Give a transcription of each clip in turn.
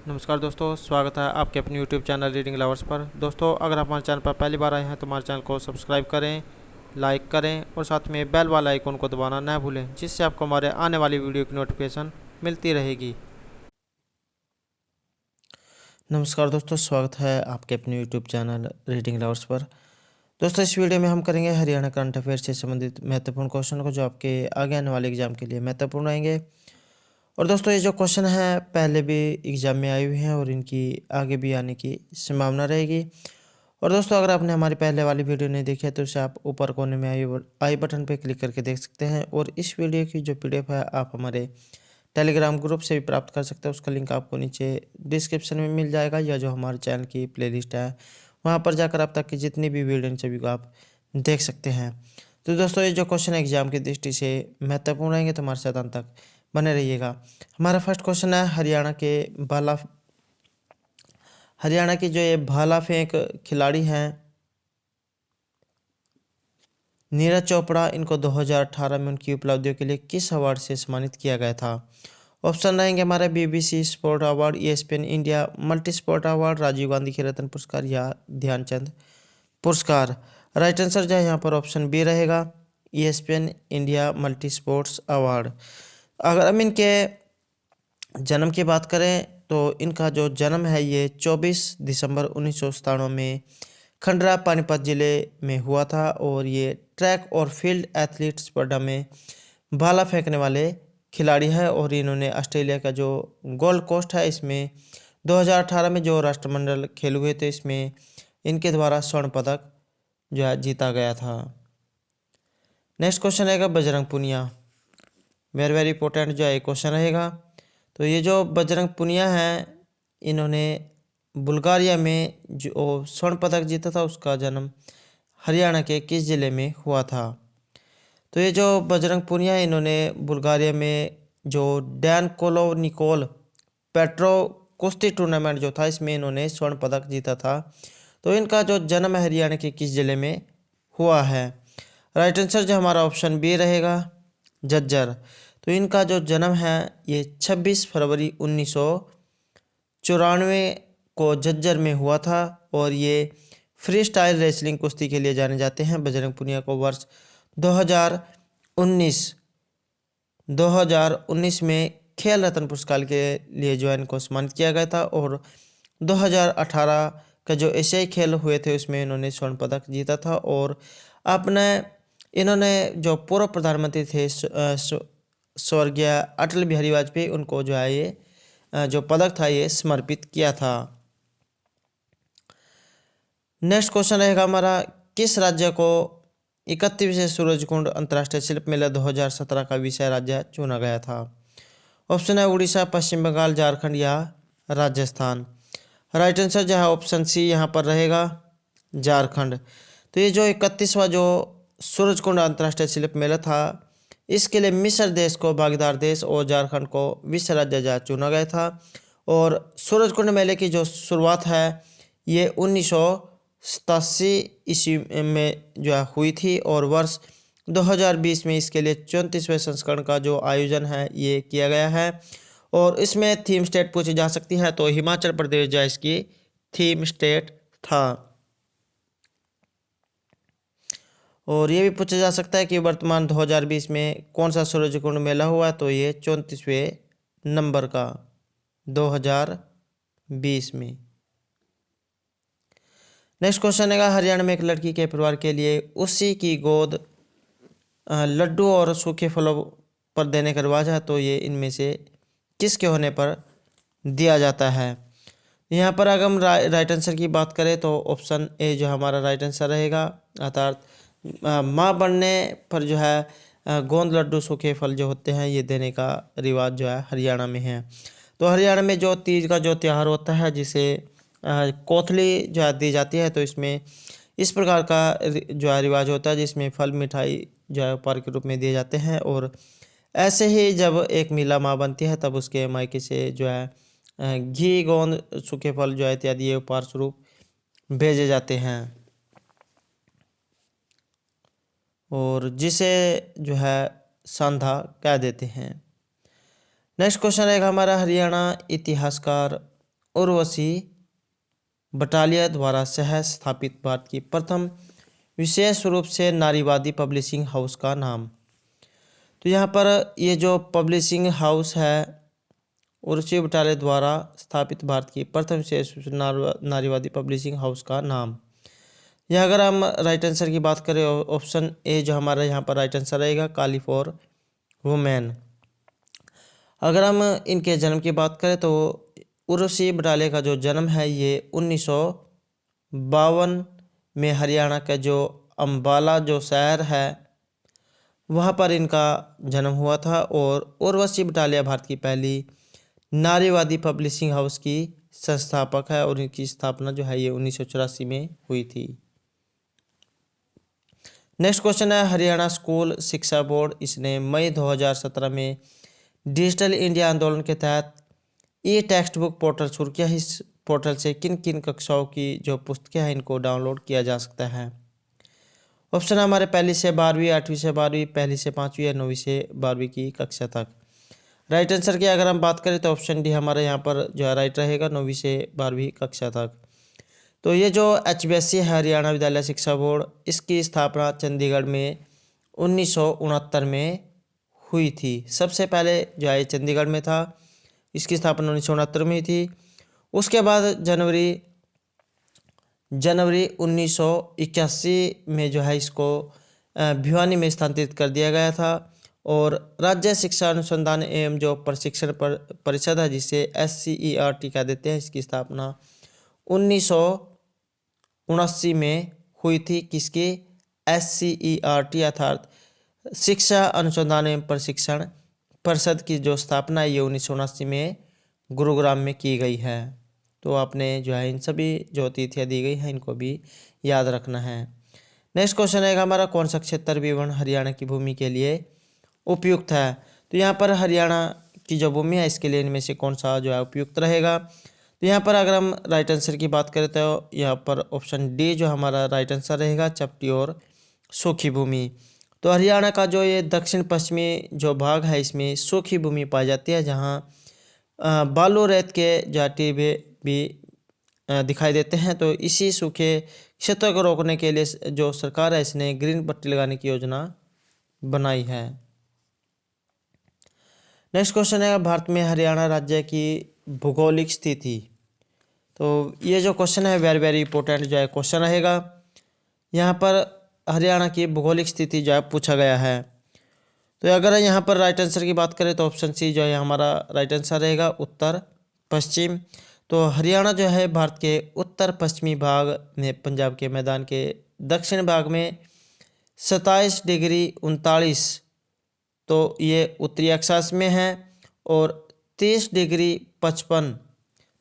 नमस्कार दोस्तों, स्वागत है आपके अपने YouTube चैनल रीडिंग लवर्स पर। दोस्तों, अगर आप हमारे चैनल पर पहली बार आए हैं तो हमारे चैनल को सब्सक्राइब करें, लाइक करें और साथ में बेल वाला आइकन को दबाना ना भूलें, जिससे आपको हमारे आने वाली वीडियो की नोटिफिकेशन मिलती रहेगी। नमस्कार दोस्तों, स्वागत है आपके अपने YouTube चैनल रीडिंग लवर्स पर। दोस्तों, इस वीडियो में हम करेंगे हरियाणा करंट अफेयर से संबंधित महत्वपूर्ण क्वेश्चन को, जो आपके आगे आने वाले एग्जाम के लिए महत्वपूर्ण रहेंगे। और दोस्तों, ये जो क्वेश्चन है पहले भी एग्जाम में आए हुए हैं और इनकी आगे भी आने की संभावना रहेगी। और दोस्तों, अगर आपने हमारी पहले वाली वीडियो नहीं देखी है तो उसे आप ऊपर कोने में आई बटन पर क्लिक करके देख सकते हैं। और इस वीडियो की जो PDF है आप हमारे टेलीग्राम ग्रुप से भी प्राप्त कर सकते हैं। उसका लिंक आपको नीचे डिस्क्रिप्शन में मिल जाएगा, या जो हमारे चैनल की प्लेलिस्ट है वहाँ पर जाकर आप तक की जितनी भी वीडियो सभी को आप देख सकते हैं। तो दोस्तों, ये जो क्वेश्चन एग्जाम की दृष्टि से महत्वपूर्ण रहेंगे तो हमारे साथ अंत तक बने रहिएगा। हमारा फर्स्ट क्वेश्चन है हरियाणा की जो ये भाला फेंक खिलाड़ी हैं नीरज चोपड़ा, इनको 2018 में उनकी उपलब्धियों के लिए किस अवार्ड से सम्मानित किया गया था? ऑप्शन रहेंगे हमारे BBC sport award, ESPN India multi sport award, Rajiv Gandhi Khel Ratna पुरस्कार या ध्यानचंद पुरस्कार। राइट आंसर जो है यहाँ पर ऑप्शन बी रहेगा, ESPN India multi sports award. अगर हम इनके जन्म की बात करें तो इनका जो जन्म है ये 24 दिसंबर 1997 में खंडरा पानीपत जिले में हुआ था। और ये ट्रैक और फील्ड एथलीट स्पर्धा में भाला फेंकने वाले खिलाड़ी है। और इन्होंने ऑस्ट्रेलिया का जो गोल्ड कोस्ट है इसमें 2018 में जो राष्ट्रमंडल खेल हुए थे इसमें इनके द्वारा स्वर्ण पदक जो है जीता गया था। नेक्स्ट क्वेश्चन रहेगा Bajrang Punia. Very very important जो है क्वेश्चन रहेगा। तो ये जो बजरंग पुनिया हैं इन्होंने बुल्गारिया में जो स्वर्ण पदक जीता था उसका जन्म हरियाणा के किस जिले में हुआ था? तो ये जो बजरंग पुनिया है इन्होंने बुल्गारिया में जो डैन कोलोनिकोल पेट्रो कुश्ती टूर्नामेंट जो था इसमें इन्होंने स्वर्ण पदक जीता था। तो इनका जो जन्म है हरियाणा के किस जिले में हुआ है? राइट आंसर जो हमारा ऑप्शन बी रहेगा, झज्जर। तो इनका जो जन्म है ये 26 फरवरी 1994 को झज्जर में हुआ था। और ये फ्री स्टाइल रेसलिंग कुश्ती के लिए जाने जाते हैं। बजरंग पुनिया को वर्ष 2019 में खेल रत्न पुरस्कार के लिए जो है इनको सम्मानित किया गया था। और 2018 का जो एशियाई खेल हुए थे उसमें इन्होंने स्वर्ण पदक जीता था। और अपने इन्होंने जो पूर्व प्रधानमंत्री थे स्वर्गीय अटल बिहारी वाजपेयी, उनको जो है ये जो पदक था ये समर्पित किया था। नेक्स्ट क्वेश्चन रहेगा हमारा, किस राज्य को 31वें सूरजकुंड अंतर्राष्ट्रीय शिल्प मेला 2017 का विषय राज्य चुना गया था? ऑप्शन है उड़ीसा, पश्चिम बंगाल, झारखंड या राजस्थान। राइट आंसर जो है ऑप्शन सी यहाँ पर रहेगा, झारखंड। तो ये जो 31वां जो सूरजकुंड अंतर्राष्ट्रीय शिल्प मेला था इसके लिए मिस्र देश को भागीदार देश और झारखंड को विश्व राज्य चुना गया था। और सूरजकुंड मेले की जो शुरुआत है ये 1987 ईस्वी में जो है हुई थी। और वर्ष 2020 में इसके लिए 34वें संस्करण का जो आयोजन है ये किया गया है। और इसमें थीम स्टेट पूछी जा सकती है, तो हिमाचल प्रदेश जो है इसकी थीम स्टेट था। और ये भी पूछा जा सकता है कि वर्तमान 2020 में कौन सा सूरजकुंड मेला हुआ, तो ये 34वें नंबर का 2020 में। नेक्स्ट क्वेश्चन है, हरियाणा में एक लड़की के परिवार के लिए उसी की गोद लड्डू और सूखे फलों पर देने का रिवाज है, तो ये इनमें से किसके होने पर दिया जाता है? यहाँ पर अगर हम राइट आंसर की बात करें तो ऑप्शन ए जो हमारा राइट आंसर रहेगा, अर्थात माँ बनने पर जो है गोंद लड्डू सूखे फल जो होते हैं ये देने का रिवाज जो है हरियाणा में है। तो हरियाणा में जो तीज का जो त्यौहार होता है जिसे कोथली जो है दी जाती है, तो इसमें इस प्रकार का जो है रिवाज होता है जिसमें फल मिठाई जो है उपहार के रूप में दिए जाते हैं। और ऐसे ही जब एक महिला माँ बनती है तब उसके मायके से जो है घी, गोंद, सूखे फल जो है इत्यादि ये उपहार स्वरूप भेजे जाते हैं। और जिसे जो है सांधा कह देते हैं। नेक्स्ट क्वेश्चन रहेगा हमारा, हरियाणा इतिहासकार उर्वशी बटालिया द्वारा सह स्थापित भारत की प्रथम विशेष रूप से नारीवादी पब्लिशिंग हाउस का नाम। तो यहाँ पर ये जो पब्लिशिंग हाउस है उर्वशी बटालिया द्वारा स्थापित भारत की प्रथम विशेष रूप से नारीवादी पब्लिशिंग हाउस का नाम। यह अगर हम राइट आंसर की बात करें ऑप्शन ए जो हमारा यहाँ पर राइट आंसर रहेगा काली फॉर वुमेन। अगर हम इनके जन्म की बात करें तो उर्वशी बटालिया का जो जन्म है ये 1952 में हरियाणा का जो अम्बाला जो शहर है वहाँ पर इनका जन्म हुआ था। और उर्वशी बटालिया भारत की पहली नारीवादी पब्लिशिंग हाउस की संस्थापक है और इनकी स्थापना जो है ये 1984 में हुई थी। नेक्स्ट क्वेश्चन है हरियाणा स्कूल शिक्षा बोर्ड इसने मई 2017 में डिजिटल इंडिया आंदोलन के तहत ई टेक्स्ट बुक पोर्टल शुरू किया। इस पोर्टल से किन किन कक्षाओं की जो पुस्तकें हैं इनको डाउनलोड किया जा सकता है। ऑप्शन हमारे पहली से 12वीं, 8वीं से 12वीं, पहली से 5वीं या 9वीं से 12वीं की कक्षा तक। राइट आंसर की अगर हम बात करें तो ऑप्शन डी हमारा यहाँ पर जो है राइट रहेगा 9वीं से 12वीं कक्षा तक। तो ये जो HBSC है हरियाणा विद्यालय शिक्षा बोर्ड इसकी स्थापना चंडीगढ़ में 1969 में हुई थी। सबसे पहले जो है चंडीगढ़ में था, इसकी स्थापना 1969 में हुई थी। उसके बाद जनवरी 1981 में जो है इसको भिवानी में स्थानांतरित कर दिया गया था। और राज्य शिक्षा अनुसंधान एवं जो प्रशिक्षण परिषद है जिसे SCERT कह देते हैं इसकी स्थापना 1979 में हुई थी। किसकी? SCERT अर्थात शिक्षा अनुसंधान एवं प्रशिक्षण परिषद की जो स्थापना है ये 1979 में गुरुग्राम में की गई है। तो आपने जो है इन सभी जो तिथियाँ दी गई हैं इनको भी याद रखना है। नेक्स्ट क्वेश्चन है हमारा कौन सा क्षेत्र विवरण हरियाणा की भूमि के लिए उपयुक्त है। तो यहाँ पर हरियाणा की जो भूमि है इसके लिए इनमें से कौन सा जो है उपयुक्त रहेगा। तो यहाँ पर अगर हम राइट आंसर की बात करें तो यहाँ पर ऑप्शन डी जो हमारा राइट आंसर रहेगा चपटी और सूखी भूमि। तो हरियाणा का जो ये दक्षिण पश्चिमी जो भाग है इसमें सूखी भूमि पाई जाती है जहाँ बालू रेत के जाटी भी दिखाई देते हैं। तो इसी सूखे क्षेत्र को रोकने के लिए जो सरकार है इसने ग्रीन पट्टी लगाने की योजना बनाई है। नेक्स्ट क्वेश्चन है भारत में हरियाणा राज्य की भौगोलिक स्थिति। तो ये जो क्वेश्चन है वेरी वेरी इंपॉर्टेंट जो है क्वेश्चन रहेगा। यहाँ पर हरियाणा की भौगोलिक स्थिति जो है पूछा गया है। तो अगर यहाँ पर राइट आंसर की बात करें तो ऑप्शन सी जो है हमारा राइट आंसर रहेगा उत्तर पश्चिम। तो हरियाणा जो है भारत के उत्तर पश्चिमी भाग में पंजाब के मैदान के दक्षिण भाग में 27 डिग्री 39 तो ये उत्तरी अक्षांश में है और 30 डिग्री 55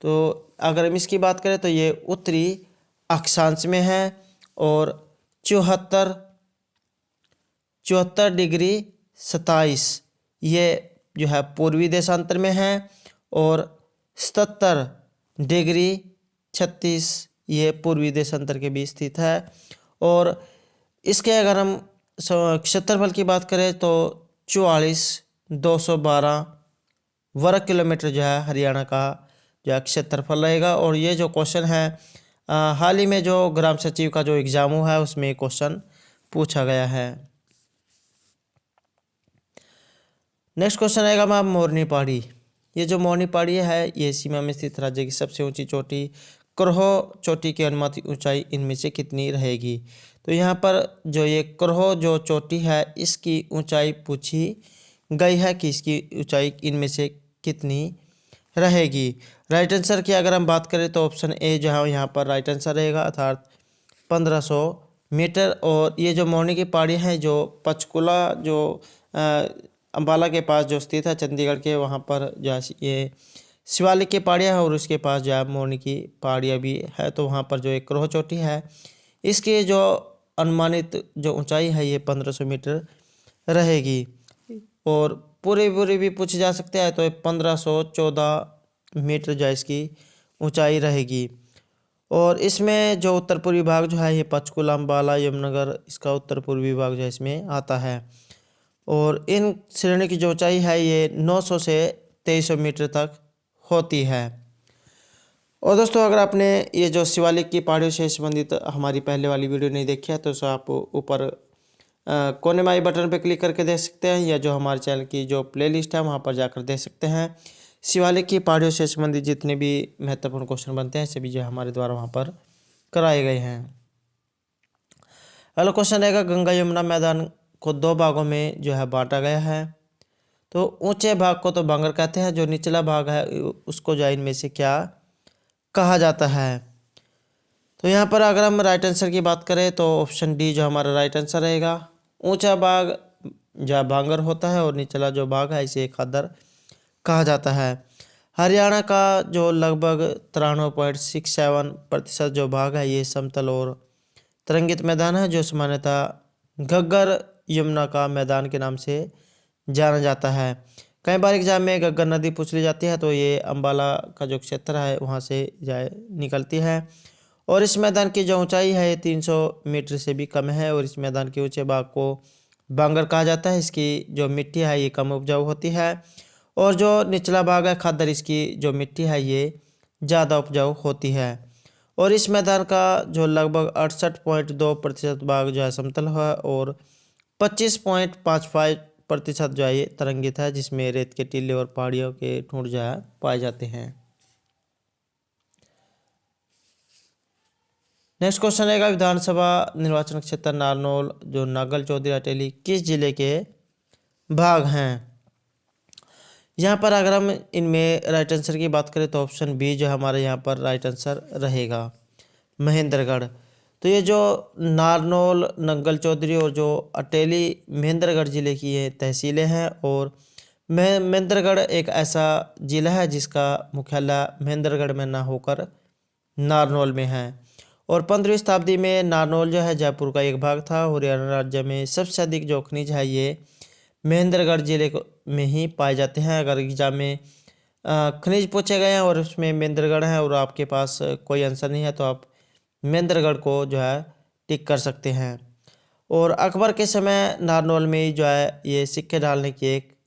तो अगर हम इसकी बात करें तो ये उत्तरी अक्षांश में है। और 74 डिग्री 27 ये जो है पूर्वी देशांतर में है। और 77 डिग्री 36 ये पूर्वी देशांतर के बीच स्थित है। और इसके अगर हम क्षेत्रफल की बात करें तो 44,212 वर्ग किलोमीटर जो है हरियाणा का जो है क्षेत्रफल रहेगा। और ये जो क्वेश्चन है हाल ही में जो ग्राम सचिव का जो एग्जाम हुआ है उसमें क्वेश्चन पूछा गया है। नेक्स्ट क्वेश्चन आएगा मैम मोरनी पहाड़ी। ये जो मोरनी पहाड़ी है ये सीमा में स्थित राज्य की सबसे ऊंची चोटी करोह चोटी की अनुमानित ऊंचाई इनमें से कितनी रहेगी। तो यहाँ पर जो ये करोह जो चोटी है इसकी ऊंचाई पूछी गई है कि इसकी ऊंचाई इनमें से कितनी रहेगी। राइट आंसर की अगर हम बात करें तो ऑप्शन ए जो है यहाँ पर राइट आंसर रहेगा अर्थात 1500 मीटर। और ये जो मोरनी की पहाड़ी है जो पंचकुला जो अम्बाला के पास जो स्थित है चंडीगढ़ के वहाँ पर जो है ये शिवालिक की पहाड़ियाँ है और उसके पास जो है मोरनी की पहाड़ियाँ भी है। तो वहाँ पर जो एक करोह चोटी है इसकी जो अनुमानित जो ऊंचाई है ये 1500 मीटर रहेगी। और पूरी भी पूछी जा सकती है तो 1514 मीटर जो है इसकी ऊंचाई रहेगी। और इसमें जो उत्तर पूर्वी भाग जो है ये पंचकुला अम्बाला यमुनानगर इसका उत्तर पूर्वी भाग जो है इसमें आता है। और इन श्रेणी की जो ऊंचाई है ये 900 से 2300 मीटर तक होती है। और दोस्तों अगर आपने ये जो शिवालिक की पहाड़ियों से संबंधित हमारी पहले वाली वीडियो नहीं देखी है तो उसे आप ऊपर कोने में आई बटन पर क्लिक करके देख सकते हैं, या जो हमारे चैनल की जो प्लेलिस्ट है वहाँ पर जाकर देख सकते हैं। शिवालिक की पहाड़ियों से संबंधित जितने भी महत्वपूर्ण क्वेश्चन बनते हैं सभी जो हमारे द्वारा वहाँ पर कराए गए हैं। अगला क्वेश्चन रहेगा, गंगा यमुना मैदान को दो भागों में जो है बांटा गया है। तो ऊंचे भाग को तो बांगर कहते हैं, जो निचला भाग है उसको जो इनमें से क्या कहा जाता है। तो यहाँ पर अगर हम राइट आंसर की बात करें तो ऑप्शन डी जो हमारा राइट आंसर रहेगा। ऊंचा भाग जहाँ बांगर होता है और निचला जो भाग है इसे खादर कहा जाता है। हरियाणा का जो लगभग 93.67% जो भाग है ये समतल और तरंगित मैदान है, जो सामान्यतः घग्गर यमुना का मैदान के नाम से जाना जाता है। कई बार एग्जाम में घग्गर नदी पूछ ली जाती है, तो ये अंबाला का जो क्षेत्र है वहाँ से जाए निकलती है। और इस मैदान की जो ऊंचाई है ये 300 मीटर से भी कम है, और इस मैदान के ऊंचे भाग को बांगर कहा जाता है। इसकी जो मिट्टी है ये कम उपजाऊ होती है, और जो निचला भाग है खादर, इसकी जो मिट्टी है ये ज़्यादा उपजाऊ होती है। और इस मैदान का जो लगभग 68.2% भाग जो है समतल है, और 25.55% जो है ये तरंगित है, जिसमें रेत के टीले और पहाड़ियों के ठूंठ जो है पाए जाते हैं। नेक्स्ट क्वेश्चन रहेगा, विधानसभा निर्वाचन क्षेत्र नारनौल जो नागल चौधरी अटेली किस जिले के भाग हैं। यहाँ पर अगर हम इनमें राइट आंसर की बात करें तो ऑप्शन बी जो हमारे यहाँ पर राइट आंसर रहेगा, महेंद्रगढ़। तो ये जो नारनौल, नंगल चौधरी और जो अटेली महेंद्रगढ़ जिले की ये तहसीलें हैं, और महेंद्रगढ़ एक ऐसा जिला है जिसका मुख्यालय महेंद्रगढ़ में ना होकर नारनौल में है। और 15वीं शताब्दी में नारनौल जो है जयपुर का एक भाग था। हरियाणा राज्य में सबसे अधिक जो खनिज है ये महेंद्रगढ़ जिले में ही पाए जाते हैं। अगर एग्जाम में खनिज पूछे गए हैं और उसमें महेंद्रगढ़ है और आपके पास कोई आंसर नहीं है तो आप महेंद्रगढ़ को जो है टिक कर सकते हैं। और अकबर के समय नारनौल में जो है ये सिक्के डालने की एक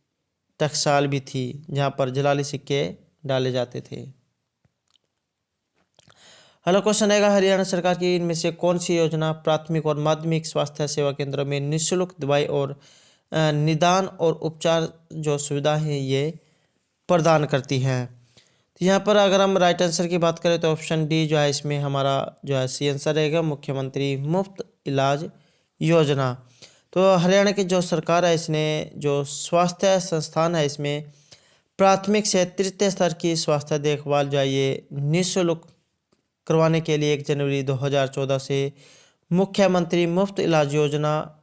टकसाल भी थी, जहाँ पर जलाली सिक्के डाले जाते थे। हेलो क्वेश्चन आएगा, हरियाणा सरकार की इनमें से कौन सी योजना प्राथमिक और माध्यमिक स्वास्थ्य सेवा केंद्रों में निःशुल्क दवाई और निदान और उपचार जो सुविधा है ये प्रदान करती है। तो यहाँ पर अगर हम राइट आंसर की बात करें तो ऑप्शन डी जो है इसमें हमारा जो है सी आंसर रहेगा, मुख्यमंत्री मुफ्त इलाज योजना। तो हरियाणा की जो सरकार है इसने जो स्वास्थ्य संस्थान है इसमें प्राथमिक से तृतीय स्तर की स्वास्थ्य देखभाल जो है ये निःशुल्क करवाने के लिए 1 जनवरी 2014 से मुख्यमंत्री मुफ्त इलाज योजना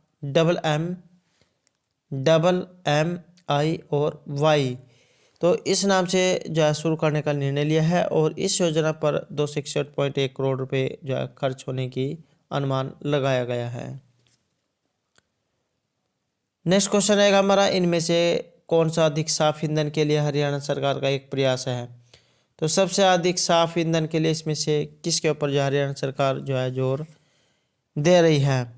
MMI और वाई तो इस नाम से जो है शुरू करने का निर्णय लिया है। और इस योजना पर 261.1 करोड़ रुपए जो है खर्च होने की अनुमान लगाया गया है। नेक्स्ट क्वेश्चन रहेगा हमारा, इनमें से कौन सा अधिक साफ ईंधन के लिए हरियाणा सरकार का एक प्रयास है। तो सबसे अधिक साफ ईंधन के लिए इसमें से किसके ऊपर जो हरियाणा सरकार जो है जोर दे रही है।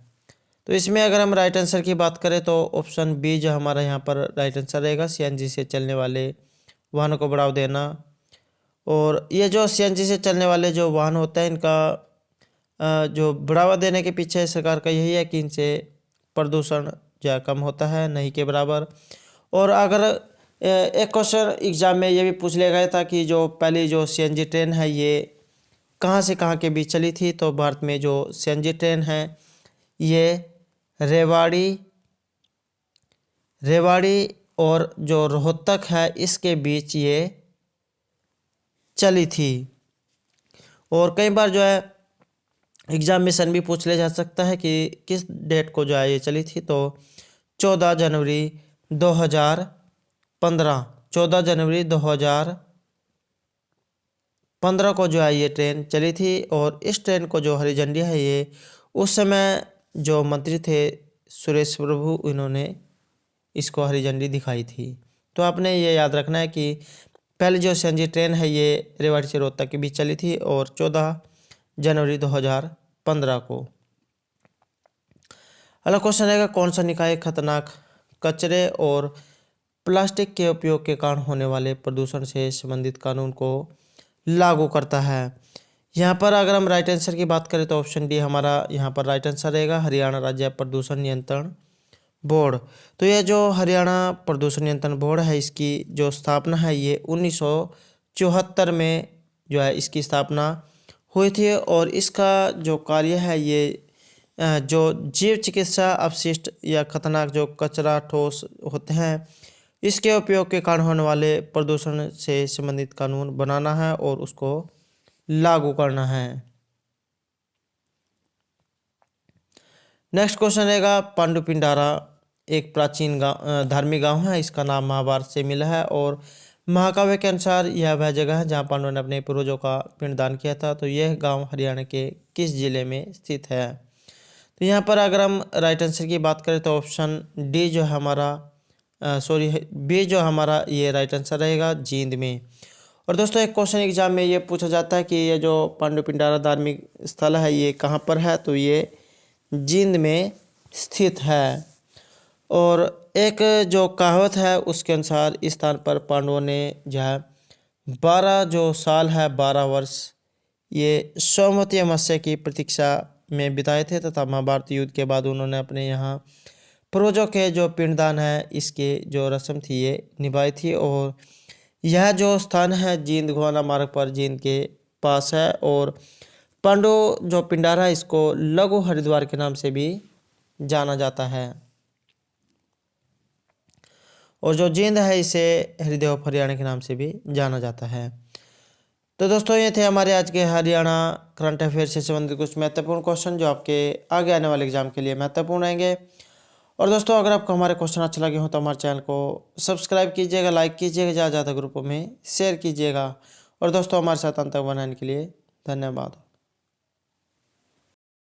तो इसमें अगर हम राइट आंसर की बात करें तो ऑप्शन बी जो हमारा यहाँ पर राइट आंसर रहेगा, सीएनजी से चलने वाले वाहनों को बढ़ावा देना। और ये जो सीएनजी से चलने वाले जो वाहन होते हैं इनका जो बढ़ावा देने के पीछे सरकार का यही है कि इनसे प्रदूषण जो है कम होता है, नहीं के बराबर। और अगर एक क्वेश्चन एग्जाम में ये भी पूछ लिया गया था कि जो पहली जो सीएनजी ट्रेन है ये कहाँ से कहाँ के बीच चली थी। तो भारत में जो सीएनजी ट्रेन है ये रेवाड़ी और जो रोहतक है इसके बीच ये चली थी। और कई बार जो है एग्जाम में सन भी पूछ लिया जा सकता है कि किस डेट को जो है ये चली थी। तो 14 जनवरी 2015 को जो है ये ट्रेन चली थी। और इस ट्रेन को जो हरी झंडी है ये उस समय जो मंत्री थे सुरेश प्रभु, इन्होंने इसको हरी झंडी दिखाई थी। तो आपने ये याद रखना है कि पहले जो सीएनजी ट्रेन है ये रेवाड़ी से रोहतक के बीच चली थी और 14 जनवरी 2015 को। अगला क्वेश्चन रहेगा, कौन सा निकाय खतरनाक कचरे और प्लास्टिक के उपयोग के कारण होने वाले प्रदूषण से संबंधित कानून को लागू करता है। यहाँ पर अगर हम राइट आंसर की बात करें तो ऑप्शन डी हमारा यहाँ पर राइट आंसर रहेगा, हरियाणा राज्य प्रदूषण नियंत्रण बोर्ड। तो यह जो हरियाणा प्रदूषण नियंत्रण बोर्ड है, इसकी जो स्थापना है ये 1974 में जो है इसकी स्थापना हुई थी। और इसका जो कार्य है ये जो जीव चिकित्सा अपशिष्ट या खतरनाक जो कचरा ठोस होते हैं, इसके उपयोग के कारण होने वाले प्रदूषण से संबंधित कानून बनाना है और उसको लागू करना है। नेक्स्ट क्वेश्चन रहेगा, पांडुपिंडारा एक प्राचीन धार्मिक गांव है। इसका नाम महाभारत से मिला है और महाकाव्य के अनुसार यह वह जगह है जहां पांडवों ने अपने पूर्वजों का पिंडदान किया था। तो यह गांव हरियाणा के किस जिले में स्थित है? तो यहाँ पर अगर हम राइट आंसर की बात करें तो ऑप्शन डी जो हमारा बी जो हमारा ये राइट आंसर रहेगा, जींद में। और दोस्तों एक क्वेश्चन एग्जाम में ये पूछा जाता है कि ये जो पांडुपिंडारा धार्मिक स्थल है ये कहाँ पर है? तो ये जींद में स्थित है। और एक जो कहावत है उसके अनुसार इस स्थान पर पांडवों ने जो है 12 जो साल है 12 वर्ष ये सोमवती अमावस्या की प्रतीक्षा में बिताए थे तथा महाभारत युद्ध के बाद उन्होंने अपने यहाँ पूर्वजों के जो पिंडदान है इसके जो रस्म थी ये निभाई थी। और यह जो स्थान है जींद गोवाना मार्ग पर जींद के पास है। और पांडु जो पिंडारा है इसको लघु हरिद्वार के नाम से भी जाना जाता है। और जो जींद है इसे हरिदेव ऑफ हरियाणा के नाम से भी जाना जाता है। तो दोस्तों ये थे हमारे आज के हरियाणा करंट अफेयर से संबंधित कुछ महत्वपूर्ण क्वेश्चन जो आपके आगे आने वाले एग्जाम के लिए महत्वपूर्ण रहेंगे। और दोस्तों अगर आपको हमारे क्वेश्चन अच्छे लगे हो तो हमारे चैनल को सब्सक्राइब कीजिएगा, लाइक कीजिएगा, ज़्यादा ज़्यादा ग्रुपों में शेयर कीजिएगा। और दोस्तों हमारे साथ अंत तक बनाने के लिए धन्यवाद।